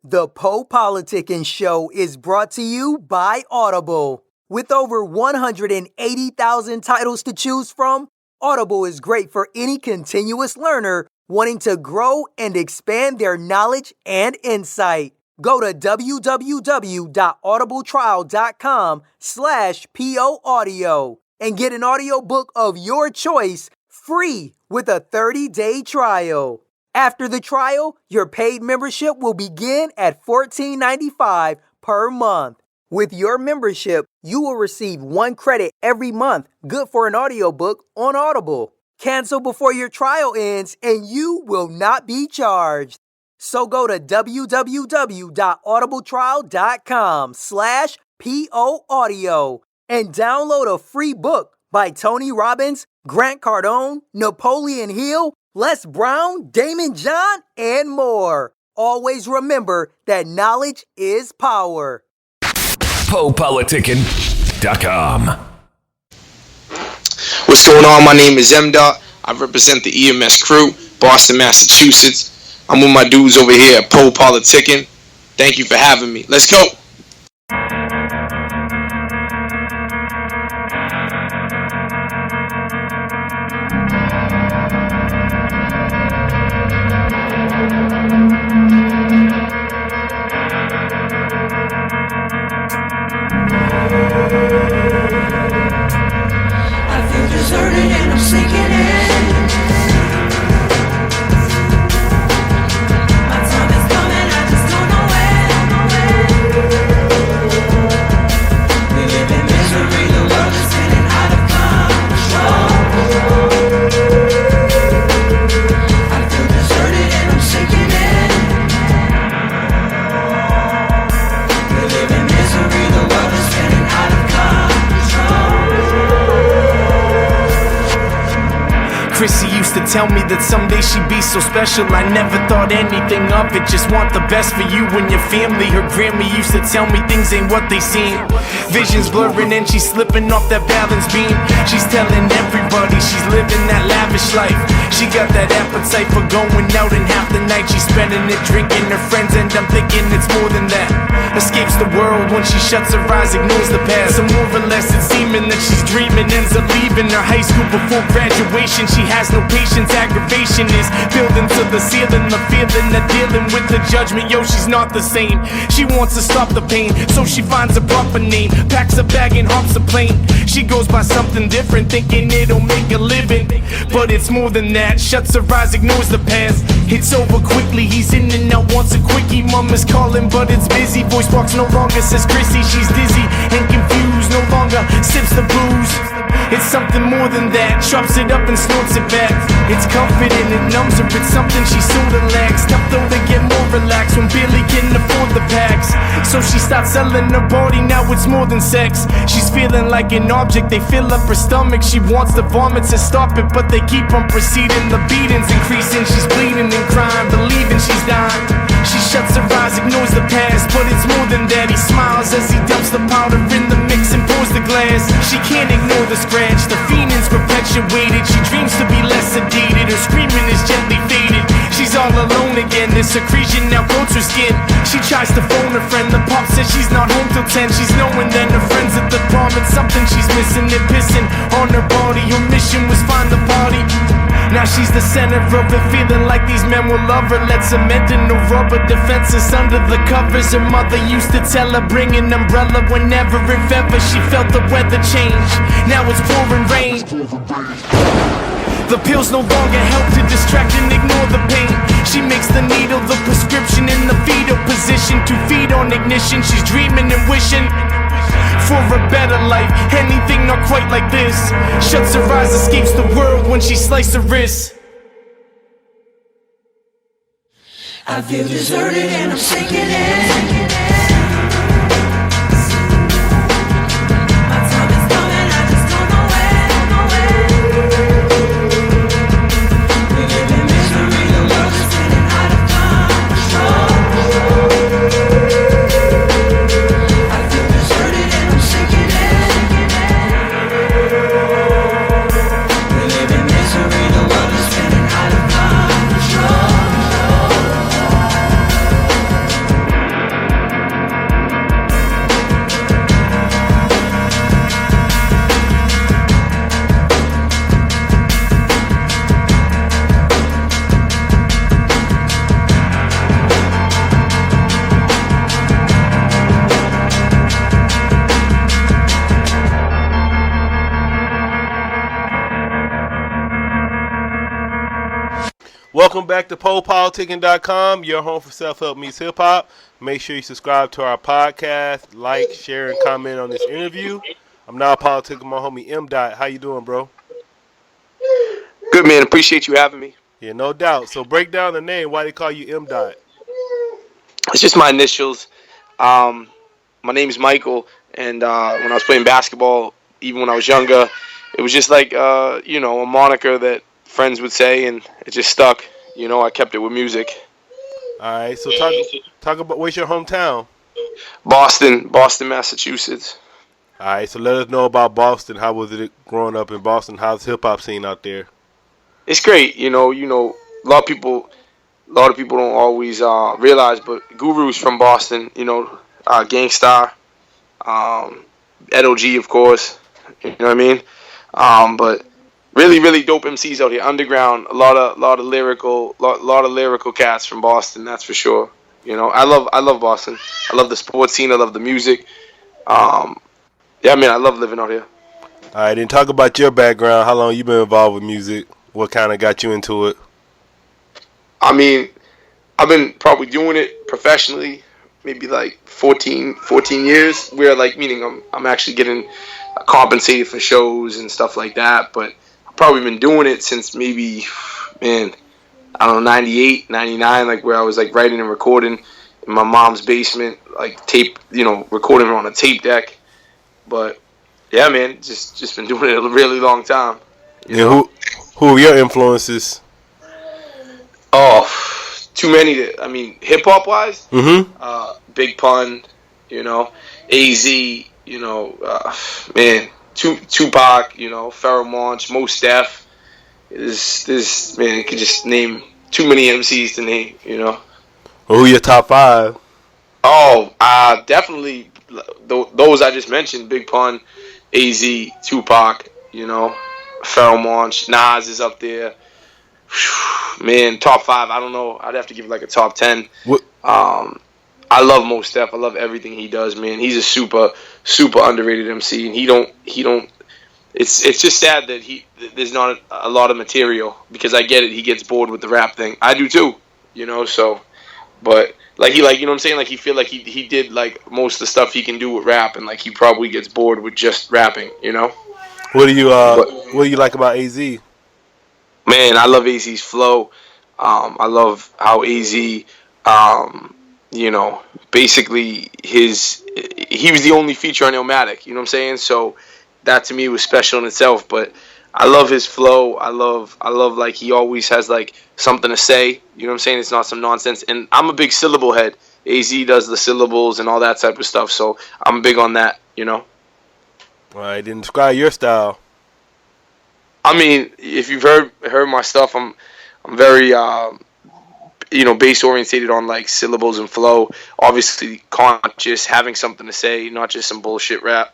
The PoPolitickin Show is brought to you by Audible. With over 180,000 titles to choose from, Audible is great for any continuous learner wanting to grow and expand their knowledge and insight. Go to www.audibletrial.com/POAudio and get an audiobook of your choice free with a 30-day trial. After the trial, your paid membership will begin at $14.95 per month. With your membership, you will receive 1 credit every month, good for an audiobook on Audible. Cancel before your trial ends and you will not be charged. So go to www.audibletrial.com/POAudio and download a free book by Tony Robbins, Grant Cardone, Napoleon Hill, Les Brown, Damon John, and more. Always remember that knowledge is power. PoPolitickin.com. What's going on? My name is M.O.P. I represent the EMS crew, Boston, Massachusetts. I'm with my dudes over here at PoPolitickin. Thank you for having me. Let's go. Tell me that someday she'd be so special. I never thought anything of it. Just want the best for you and your family. Her Grammy used to tell me things ain't what they seem. Visions blurring and she's slipping off that balance beam. She's telling everybody she's living that lavish life. She got that appetite for going out, and half the night she's spending it drinking her friends, and I'm thinking it's more than that. Escapes the world when she shuts her eyes, ignores the past. So more or less it's seeming that she's dreaming, ends up leaving her high school before graduation. She has no patience, aggravation is building to the ceiling. The feeling that dealing with the judgment, yo, she's not the same. She wants to stop the pain, so she finds a proper name, packs a bag and hops a plane. She goes by something different, thinking it'll make a living, but it's more than that. Shuts her eyes, ignores the past. It's over quickly, he's in and out, wants a quickie. Mom is calling, but it's busy. Voice box no longer says Chrissy. She's dizzy and confused, no longer sips the booze. It's something more than that, chops it up and snorts it back. It's comfort and it numbs her, it's something she sorta lacks. Tough though to get more relaxed when Billy can afford the packs. So she starts selling her body, now it's more than sex. She's feeling like an object, they fill up her stomach. She wants to vomit to stop it, but they keep on proceeding. The beatings increasing, she's bleeding and crying, believing she's dying. She shuts her eyes, ignores the past, but it's more than that. He smiles as he dumps the powder in the mix and pours the glass. She can't ignore the scratch, the feeling's perpetuated. She dreams to be less sedated, her screaming is gently faded. She's all alone again, this secretion now coats her skin. She tries to phone her friend, the pop says she's not home till 10. She's knowing that her friend's at the prom, and something she's missing. They're pissing on her body, her mission was find the party. Now she's the center of it, feeling like these men will love her. Let's cement in no rubber defenses under the covers. Her mother used to tell her, bring an umbrella whenever, if ever, she felt the weather change. Now it's pouring rain. The pills no longer help to distract and ignore the pain. She makes the needle the prescription, in the fetal position to feed on ignition. She's dreaming and wishing for a better life, anything not quite like this. Shuts her eyes, escapes the world when she slices her wrists. I feel deserted and I'm sinking in. Welcome back to PoPolitickin.com, your home for self-help meets hip-hop. Make sure you subscribe to our podcast, like, share, and comment on this interview. I'm now politicking my homie M. How you doing, bro? Good, man. Appreciate you having me. Yeah, no doubt. So break down the name. Why they call you M. It's just my initials. My name is Michael, and when I was playing basketball, even when I was younger, it was just like, a moniker that friends would say, and it just stuck. I kept it with music. All right, so talk about, where's your hometown? Boston, Massachusetts. All right, so let us know about Boston. How was it growing up in Boston? How's the hip-hop scene out there? It's great. A lot of people don't always realize, but Guru's from Boston. Gangstarr, Edo G, of course. You know what I mean? But really, really dope MCs out here. Underground, a lot of lyrical cats from Boston. That's for sure. I love Boston. I love the sports scene. I love the music. I love living out here. All right, then talk about your background. How long you been involved with music? What kind of got you into it? I mean, I've been probably doing it professionally maybe like 14 years. Where meaning I'm actually getting compensated for shows and stuff like that. But I've probably been doing it since maybe, 98, 99, where I was writing and recording in my mom's basement, tape, recording on a tape deck. But yeah, man, just been doing it a really long time. Who are your influences? Oh, too many. Hip hop wise, Big Pun, AZ, Tupac, Pharoah Monch, Mos Def. This man, you could just name too many MCs to name. Who your top 5? Oh, definitely those I just mentioned: Big Pun, AZ, Tupac. Pharoah Monch, Nas is up there. Man, top 5. I don't know. I'd have to give it a top 10. What? I love Mos Def. I love everything he does, man. He's a super underrated MC, and he don't. It's just sad that there's not a lot of material, because I get it. He gets bored with the rap thing. I do too, So, but you know what I'm saying? He feel like he did most of the stuff he can do with rap, and he probably gets bored with just rapping, What do you like about AZ? Man, I love AZ's flow. I love how AZ, basically he was the only feature on Illmatic, you know what I'm saying? So that to me was special in itself. But I love his flow. I love he always has something to say, you know what I'm saying? It's not some nonsense. And I'm a big syllable head. AZ does the syllables and all that type of stuff, so I'm big on that, All right, then describe your style. If you've heard my stuff, I'm very bass orientated on syllables and flow. Obviously conscious, having something to say, not just some bullshit rap.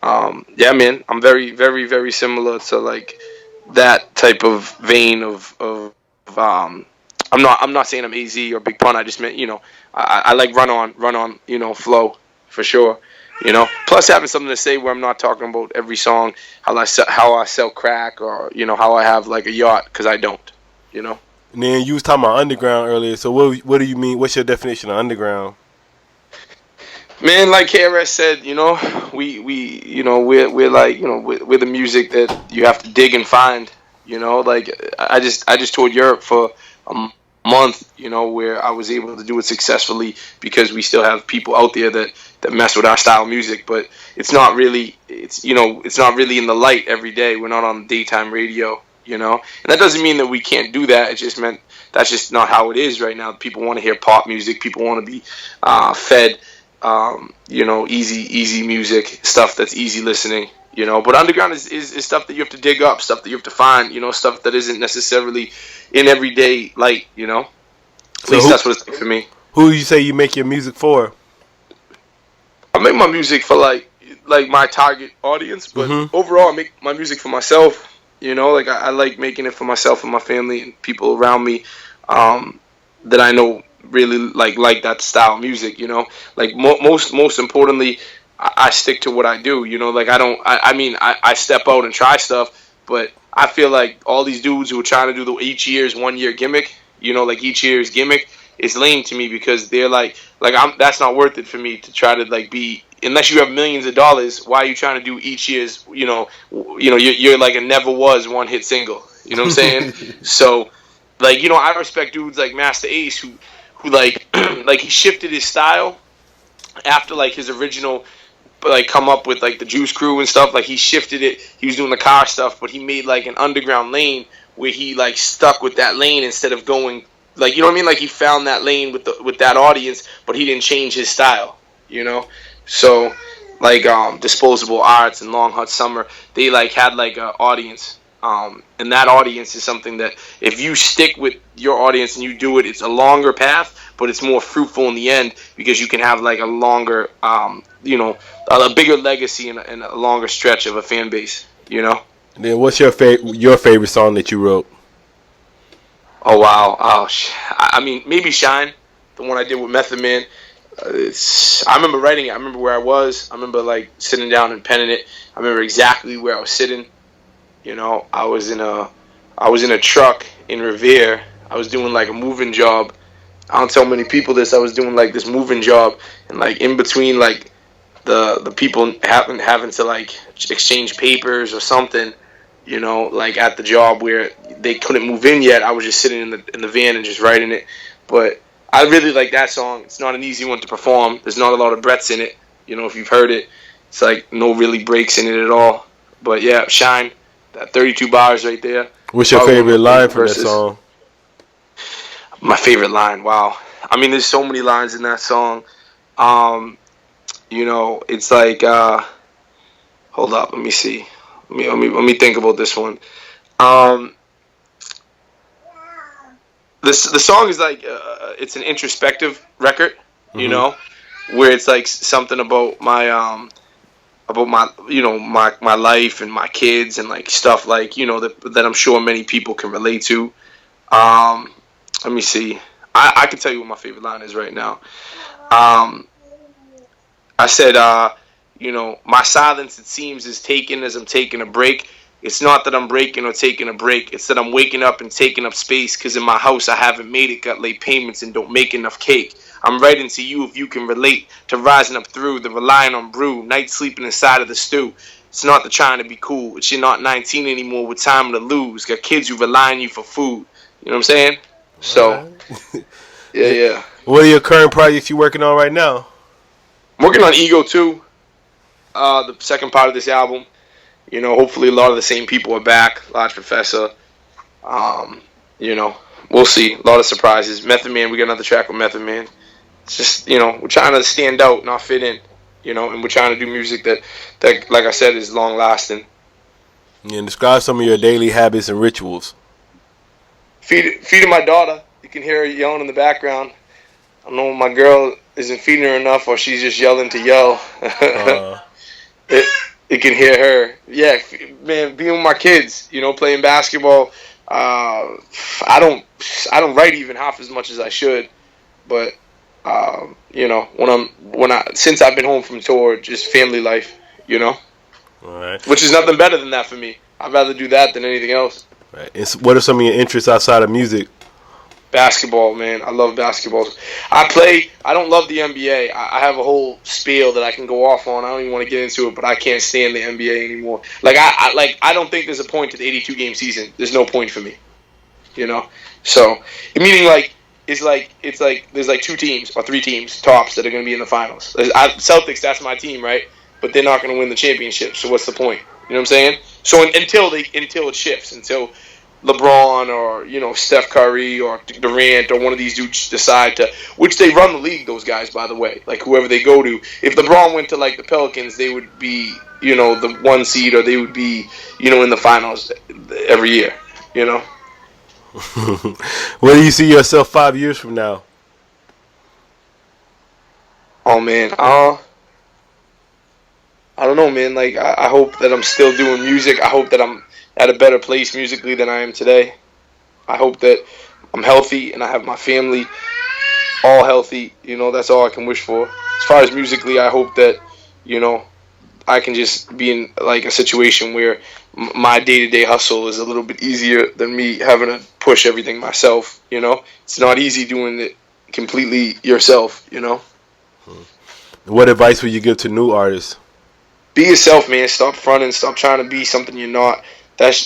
Yeah, man, I'm very, very, very similar to that type of vein of I'm not saying I'm AZ or Big Pun. I just meant I like run on flow for sure. Plus having something to say where I'm not talking about every song how I sell crack or how I have a yacht, because I don't. And then you was talking about underground earlier. So what do you mean? What's your definition of underground? Man, like KRS said, we're the music that you have to dig and find. I just toured Europe for a month, where I was able to do it successfully because we still have people out there that mess with our style of music, but it's not really in the light every day. We're not on daytime radio, and that doesn't mean that we can't do that. It just meant that's just not how it is right now. People want to hear pop music. People want to be fed, easy music, stuff that's easy listening, But underground is stuff that you have to dig up, stuff that you have to find, stuff that isn't necessarily in everyday light, At least that's what it's like for me. Who do you say you make your music for? I make my music for my target audience, but overall I make my music for myself. I like making it for myself and my family and people around me that I know really like that style of music. Most importantly, I stick to what I do. I step out and try stuff, but I feel like all these dudes who are trying to do the each year's 1 year gimmick, like each year's gimmick is lame to me because they're like that's not worth it for me to try to like be, unless you have millions of dollars. Why are you trying to do each year's, you're like a never was one hit single. You know what I'm saying? So, like, I respect dudes like Master Ace who like, like he shifted his style after like his original, like come up with like the Juice Crew and stuff. Like he shifted it. He was doing the car stuff, but he made like an underground lane where he like stuck with that lane instead of going like, you know what I mean? Like he found that lane with that audience, but he didn't change his style. So like Disposable Arts and Long Hot Summer, they like had like an audience. And that audience is something that if you stick with your audience and you do it, it's a longer path, but it's more fruitful in the end because you can have like a longer, a bigger legacy and a longer stretch of a fan base. And then what's your favorite song that you wrote? Oh wow! I mean, maybe Shine, the one I did with Method Man. I remember writing it. I remember where I was. I remember like sitting down and penning it. I remember exactly where I was sitting. I was in a truck in Revere. I was doing like a moving job. I don't tell many people this. I was doing like this moving job, and like in between like the people having to like exchange papers or something. Like at the job where they couldn't move in yet. I was just sitting in the van and just writing it. But I really like that song. It's not an easy one to perform. There's not a lot of breaths in it. If you've heard it, it's like no really breaks in it at all. But yeah, Shine. That 32 bars right there. What's your favorite line from that song? My favorite line, wow. I mean, there's so many lines in that song. It's like, hold up, let me see. Let me think about this one. The song is like, it's an introspective record, where it's like something about my my life and my kids and like stuff like that I'm sure many people can relate to. Let me see. I can tell you what my favorite line is right now. I said, my silence it seems is taken as I'm taking a break. It's not that I'm breaking or taking a break. It's that I'm waking up and taking up space because in my house I haven't made it, got late payments and don't make enough cake. I'm writing to you if you can relate to rising up through the relying on brew, night sleeping inside of the stew. It's not the trying to be cool. It's you're not 19 anymore with time to lose. Got kids who rely on you for food. You know what I'm saying? So, yeah. What are your current projects you working on right now? I'm working on Ego 2, the second part of this album. Hopefully a lot of the same people are back. Large Professor. We'll see. A lot of surprises. Method Man, we got another track with Method Man. It's just, we're trying to stand out, not fit in, and we're trying to do music that like I said, is long lasting. Yeah, and describe some of your daily habits and rituals. Feeding my daughter. You can hear her yelling in the background. I don't know if my girl isn't feeding her enough or she's just yelling to yell. It can hear her. Yeah, man, being with my kids, playing basketball. I don't write even half as much as I should, but since I've been home from tour, just family life, All right. Which is nothing better than that for me. I'd rather do that than anything else. Right. And what are some of your interests outside of music? Basketball, man. I love basketball. I don't love the NBA. I have a whole spiel that I can go off on. I don't even want to get into it, but I can't stand the NBA anymore. Like I don't think there's a point to the 82 game season. There's no point for me. So meaning like it's like there's like 2 teams or 3 teams tops that are going to be in the finals. Celtics, that's my team, right? But they're not going to win the championship. So what's the point? You know what I'm saying? So until it shifts, until LeBron or Steph Curry or Durant or one of these dudes decide to, which they run the league, those guys, by the way, like whoever they go to. If LeBron went to like the Pelicans, they would be the 1 seed, or they would be in the finals every year. Where do you see yourself 5 years from now? Oh man, I don't know, man. Like I hope that I'm still doing music. I hope that I'm at a better place musically than I am today. I hope that I'm healthy and I have my family all healthy. That's all I can wish for. As far as musically, I hope that I can just be in like a situation where my day-to-day hustle is a little bit easier than me having to push everything myself. You know, it's not easy doing it completely yourself. You know. What advice would you give to new artists? Be yourself, man. Stop fronting. Stop trying to be something you're not.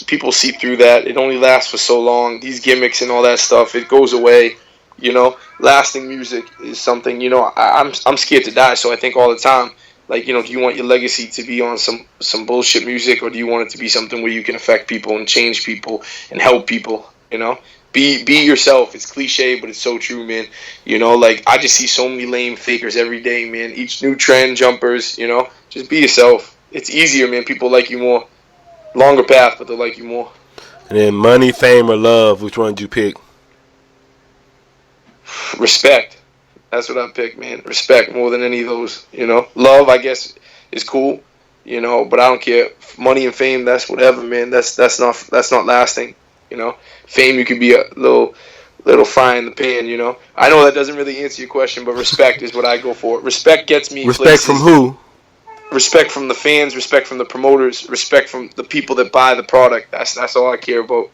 People see through that. It only lasts for so long. These gimmicks and all that stuff, it goes away. You know, lasting music is something. You know, I'm scared to die, so I think all the time. Like, you know, do you want your legacy to be on some bullshit music, or do you want it to be something where you can affect people and change people and help people? You know, be yourself. It's cliche, but it's so true, man. You know, like, I just see so many lame fakers every day, man. Each new trend, jumpers, you know. Just be yourself. It's easier, man. People like you more. Longer path, but they like you more. And then money, fame, or love, which one did you pick? Respect. That's what I pick, man. Respect more than any of those, you know. Love, I guess, is cool, you know, but I don't care. Money and fame, that's whatever, man. That's not lasting, you know. Fame, you could be a little fry in the pan, you know. I know that doesn't really answer your question, but respect is what I go for. Respect gets me Respect places. from who? Respect from the fans, respect from the promoters, respect from the people that buy the product. That's all I care about,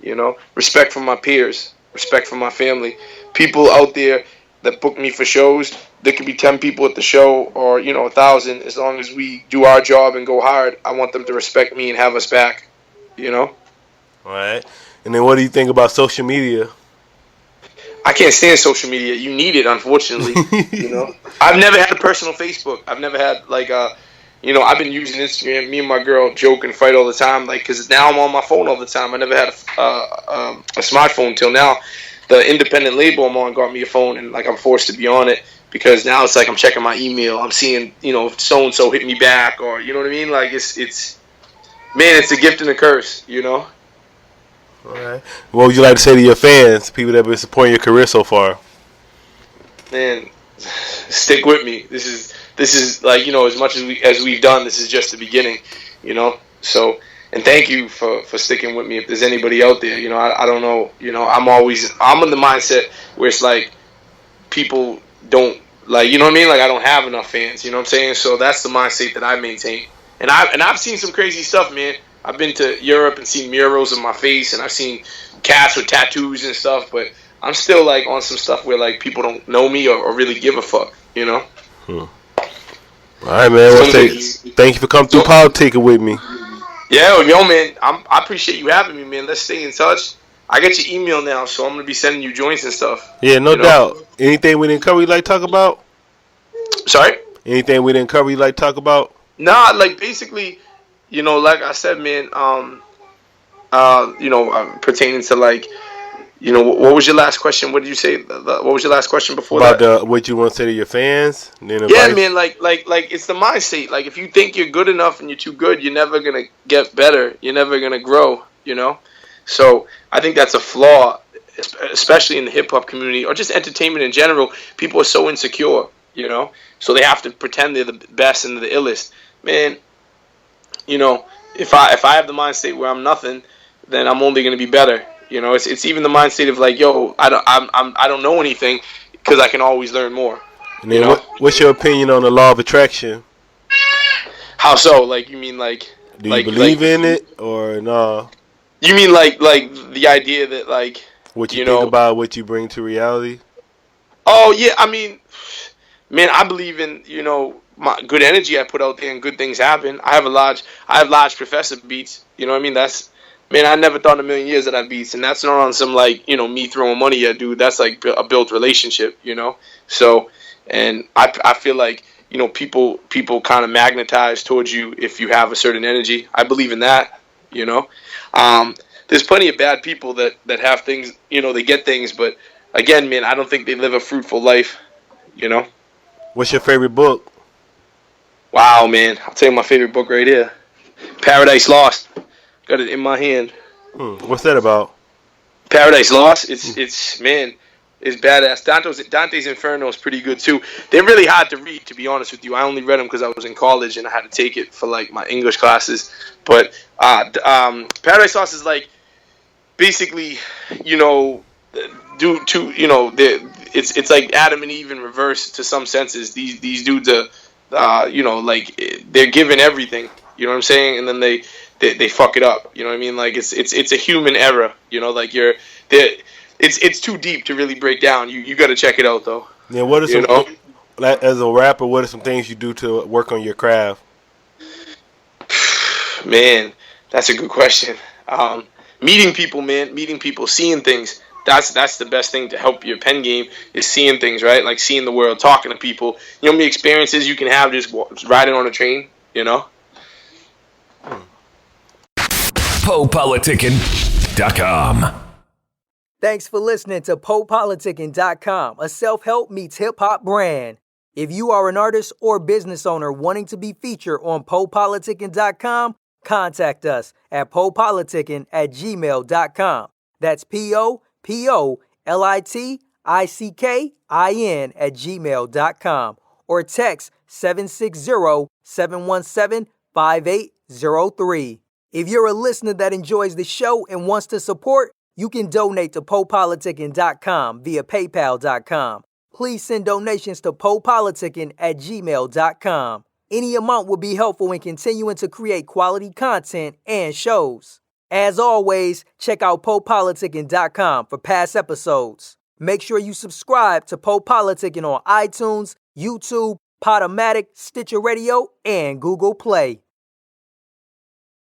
you know. Respect from my peers, respect from my family. People out there that book me for shows, there could be 10 people at the show, or, you know, 1,000. As long as we do our job and go hard, I want them to respect me and have us back, you know. All right. And then what do you think about social media? I can't stand social media. You need it, unfortunately. You know, I've never had a personal Facebook. I've never had like you know, I've been using Instagram. Me and my girl joke and fight all the time, like, because now I'm on my phone all the time. I never had a smartphone until now. The independent label I'm on got me a phone, and like I'm forced to be on it because now it's like I'm checking my email. I'm seeing, you know, so and so hit me back, or, you know what I mean. Like it's man, it's a gift and a curse, you know. All right. What would you like to say to your fans, people that have been supporting your career so far? Man, stick with me. This is like, you know, as much as we've done, this is just the beginning, you know. So, and thank you for sticking with me. If there's anybody out there, you know, I don't know, you know, I'm in the mindset where it's like people don't, like, you know what I mean? Like, I don't have enough fans, you know what I'm saying? So that's the mindset that I maintain. And I've seen some crazy stuff, man. I've been to Europe and seen murals of my face, and I've seen cats with tattoos and stuff, but I'm still like on some stuff where like people don't know me or really give a fuck, you know? All right, man. Well, thank you for coming through politicking with me. Yeah, yo, man, I appreciate you having me, man. Let's stay in touch. I got your email now, so I'm gonna be sending you joints and stuff. Yeah, no doubt. Anything we didn't cover you like to talk about? Sorry? Anything we didn't cover you like to talk about? Nah, like basically, you know, like I said, man, you know, pertaining to like, you know, what was your last question? What did you say? What was your last question before about that? About what you want to say to your fans? And then yeah, man, like it's the mindset. Like, if you think you're good enough and you're too good, you're never gonna get better. You're never gonna grow. You know, so I think that's a flaw, especially in the hip hop community or just entertainment in general. People are so insecure. You know, so they have to pretend they're the best and the illest. Man, you know, if I have the mindset where I'm nothing, then I'm only gonna be better. You know, it's even the mindset of like, yo, I don't know anything because I can always learn more. And then what's your opinion on the law of attraction? How so? Like, you mean like? Do you believe in it or no? You mean like the idea that like what you think about what you bring to reality? Oh yeah, I mean, man, I believe in, you know, my good energy I put out there and good things happen. I have large professor beats. You know what I mean? Man, I never thought in a million years that I beats, and that's not on some like, you know, me throwing money at dude. That's like a built relationship, you know. So, and I feel like, you know, people kind of magnetize towards you if you have a certain energy. I believe in that, you know. There's plenty of bad people that have things, you know, they get things, but again, man, I don't think they live a fruitful life, you know. What's your favorite book? Wow, man, I'll tell you my favorite book right here, Paradise Lost. Got it in my hand. What's that about? Paradise Lost. It's man, it's badass. Dante's Inferno is pretty good too. They're really hard to read, to be honest with you. I only read them because I was in college and I had to take it for like my English classes. But Paradise Lost is like basically, you know, it's like Adam and Eve in reverse to some senses. These dudes are like they're given everything. You know what I'm saying? And then they fuck it up. You know what I mean? Like it's a human error. You know, like it's too deep to really break down. You got to check it out though. Yeah, what are some as a rapper? What are some things you do to work on your craft? Man, that's a good question. Meeting people, man, seeing things. That's the best thing to help your pen game is seeing things, right? Like seeing the world, talking to people. You know how many experiences you can have just riding on a train, you know? PoPolitickin.com. Thanks for listening to PoPolitickin.com, a self-help meets hip-hop brand. If you are an artist or business owner wanting to be featured on PoPolitickin.com, contact us at PoPolitickin@gmail.com. That's PoPolitickin@gmail.com or text 760-717-5803. If you're a listener that enjoys the show and wants to support, you can donate to PoPolitickin.com via PayPal.com. Please send donations to PoPolitickin@gmail.com. Any amount will be helpful in continuing to create quality content and shows. As always, check out PoPolitickin.com for past episodes. Make sure you subscribe to PoPolitickin on iTunes, YouTube, Podomatic, Stitcher Radio, and Google Play.